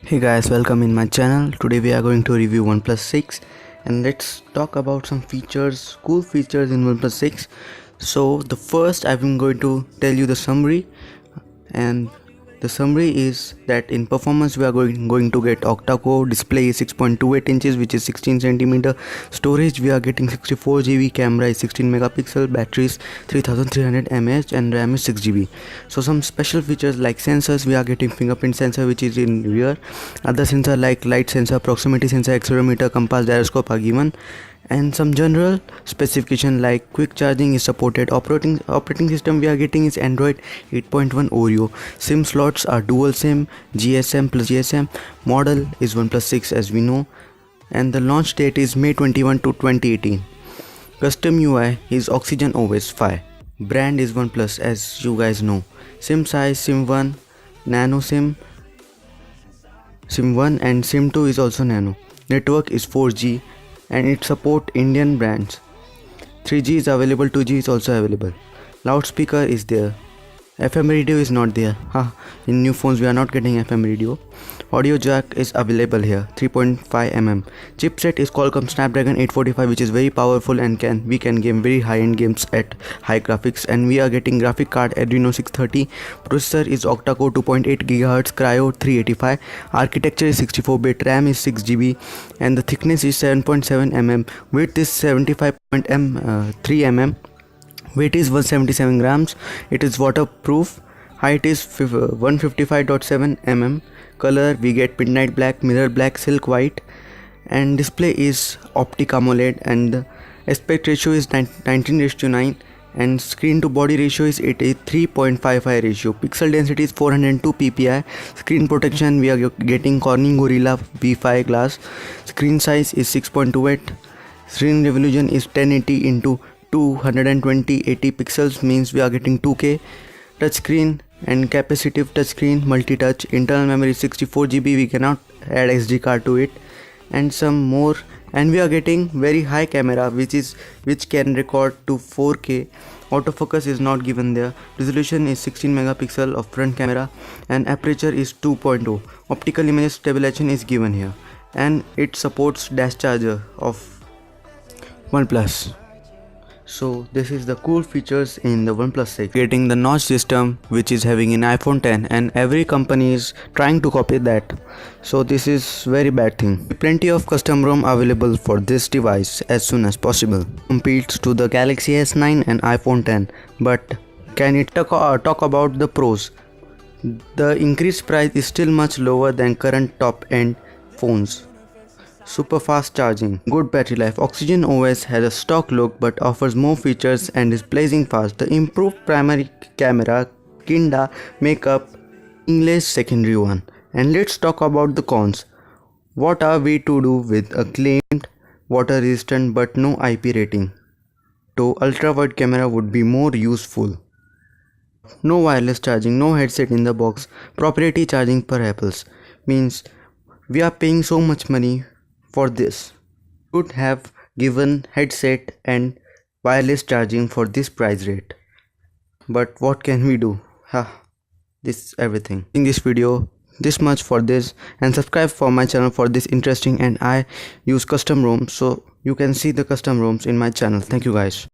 Hey guys, welcome in my channel. Today we are going to review Oneplus 6 and let's talk about some features, cool features in Oneplus 6. So the first I'm going to tell you the summary, and the summary is that in performance we are going to get octa-core, display is 6.28 inches which is 16 centimeter, storage we are getting 64 GB, camera is 16 megapixel, battery is 3300 mAh and RAM is 6 GB. So some special features like sensors, we are getting fingerprint sensor which is in rear, other sensor like light sensor, proximity sensor, accelerometer, compass, gyroscope are given, and some general specification like quick charging is supported. Operating system we are getting is Android 8.1 Oreo. SIM slots are dual SIM, GSM plus GSM. Model is OnePlus 6 as we know, and the launch date is May 21 to 2018. Custom UI is Oxygen OS 5. Brand is OnePlus as you guys know. SIM size SIM 1, Nano SIM 1 and SIM 2 is also Nano. Network is 4G and it support Indian brands. 3G is available, 2G is also available. Loudspeaker is there. FM radio is not there. In new phones we are not getting FM radio. Audio jack is available here, 3.5 mm. Chipset is Qualcomm Snapdragon 845 which is very powerful and we can game very high-end games at high graphics, and we are getting graphic card Adreno 630. Processor is octa-core 2.8 GHz, Cryo 385. Architecture is 64-bit, RAM is 6 GB and the thickness is 7.7 mm. Width is 75.3 mm. Weight is 177 grams. It is waterproof. Height is 155.7 mm. Color we get midnight black, mirror black, silk white, and display is optic AMOLED, and the aspect ratio is 19:9 and screen to body ratio is 83.55 ratio. Pixel density is 402 ppi. Screen protection we are getting Corning Gorilla V5 glass. Screen size is 6.28. Screen resolution is 1080 into 220/80 pixels, means we are getting 2K. Touchscreen and capacitive touchscreen, multi-touch. Internal memory 64 GB, we cannot add SD card to it, and some more. And we are getting very high camera which can record to 4K. Autofocus is not given there. Resolution is 16 megapixel of front camera and aperture is 2.0. Optical image stabilization is given here, and it supports dash charger of OnePlus. So this is the cool features in the OnePlus 6. Getting the notch system which is having in iPhone 10, and every company is trying to copy that. So this is very bad thing. Plenty of custom ROM available for this device as soon as possible. Competes to the Galaxy S9 and iPhone 10. But can it talk about the pros? The increased price is still much lower than current top end phones. Super fast charging, good battery life. Oxygen OS has a stock look but offers more features and is blazing fast. The improved primary camera kinda make up English secondary one. And let's talk about the cons. What are we to do with a claimed water resistant but no IP rating? So ultra wide camera would be more useful. No wireless charging, no headset in the box. Proprietary charging per apples, means we are paying so much money for this. Could have given headset and wireless charging for this price rate, but what can we do? This everything in this video. This much for this, and subscribe for my channel for this interesting, and I use custom ROMs, so you can see the custom ROMs in my channel. Thank you guys.